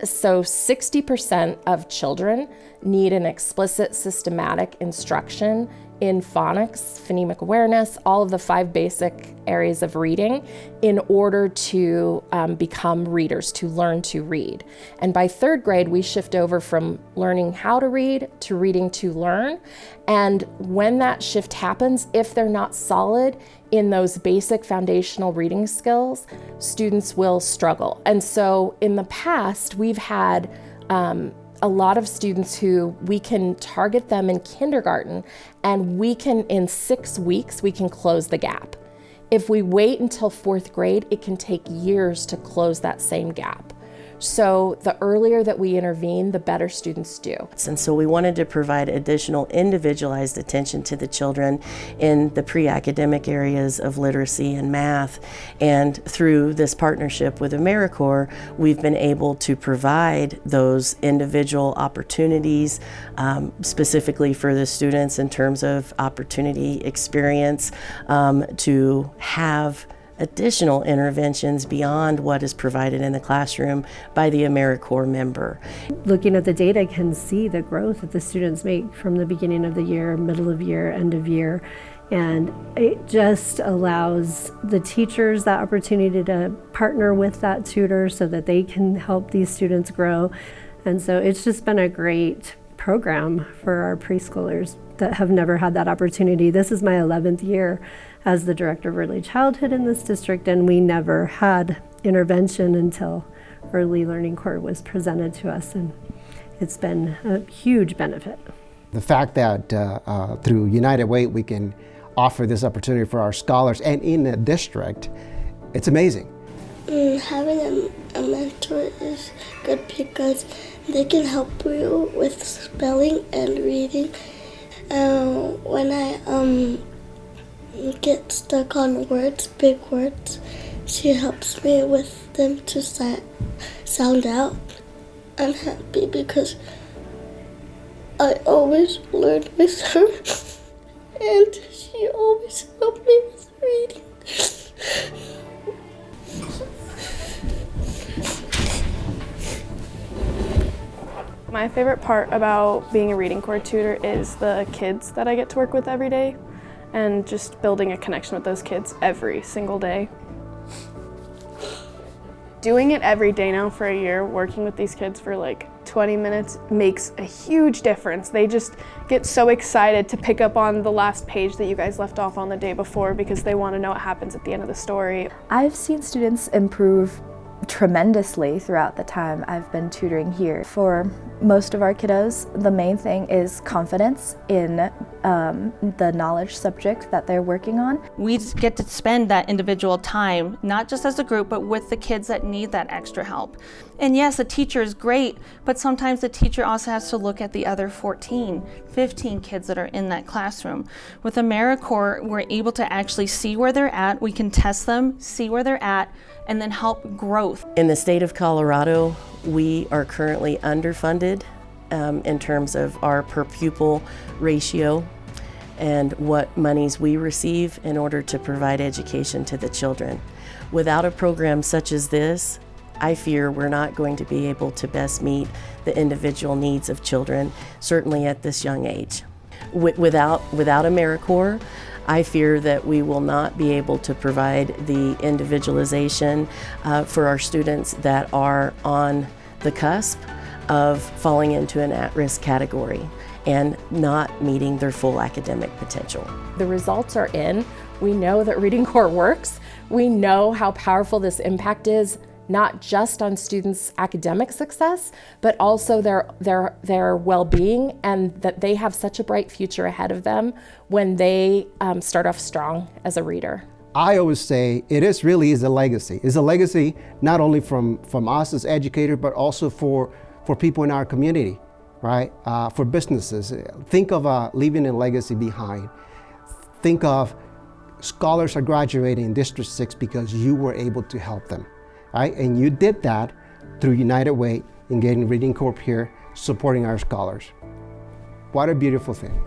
So 60% of children need an explicit systematic instruction in phonics, phonemic awareness, all of the 5 basic areas of reading in order to become readers, to learn to read. And by 3rd grade, we shift over from learning how to read to reading to learn. And when that shift happens, if they're not solid in those basic foundational reading skills, students will struggle. And so in the past, we've had a lot of students who we can target them in kindergarten, and we can, in 6 weeks, we can close the gap. If we wait until 4th grade, it can take years to close that same gap. So the earlier that we intervene, the better students do. And so we wanted to provide additional individualized attention to the children in the pre-academic areas of literacy and math. And through this partnership with AmeriCorps, we've been able to provide those individual opportunities specifically for the students in terms of opportunity experience to have additional interventions beyond what is provided in the classroom by the AmeriCorps member. Looking at the data, can see the growth that the students make from the beginning of the year, middle of year, end of year. And it just allows the teachers that opportunity to partner with that tutor so that they can help these students grow. And so it's just been a great program for our preschoolers that have never had that opportunity. This is my 11th year as the director of early childhood in this district, and we never had intervention until Early Learning Corps was presented to us, and it's been a huge benefit. The fact that through United Way we can offer this opportunity for our scholars and in the district, it's amazing. Having a mentor is good because they can help you with spelling and reading. When I get stuck on words, big words, she helps me with them to sound out. I'm happy because I always learn with her and she always helped me with reading. My favorite part about being a Reading Corps tutor is the kids that I get to work with every day and just building a connection with those kids every single day. Doing it every day now for a year, working with these kids for like 20 minutes makes a huge difference. They just get so excited to pick up on the last page that you guys left off on the day before because they want to know what happens at the end of the story. I've seen students improve tremendously throughout the time I've been tutoring here. For most of our kiddos, the main thing is confidence in the knowledge subject that they're working on. We get to spend that individual time, not just as a group, but with the kids that need that extra help. And yes, the teacher is great, but sometimes the teacher also has to look at the other 14, 15 kids that are in that classroom. With AmeriCorps, we're able to actually see where they're at, we can test them, see where they're at, and then help growth. In the state of Colorado, we are currently underfunded in terms of our per pupil ratio and what monies we receive in order to provide education to the children. Without a program such as this, I fear we're not going to be able to best meet the individual needs of children, certainly at this young age. Without AmeriCorps, I fear that we will not be able to provide the individualization for our students that are on the cusp of falling into an at-risk category and not meeting their full academic potential. The results are in. We know that Reading Corps works. We know how powerful this impact is, not just on students' academic success, but also their well-being, and that they have such a bright future ahead of them when they start off strong as a reader. I always say it really is a legacy. It's a legacy not only from us as educators, but also for people in our community, right? For businesses. Think of leaving a legacy behind. Think of scholars are graduating in District 6 because you were able to help them. Right? And you did that through United Way in getting Reading Corps here, supporting our scholars. What a beautiful thing.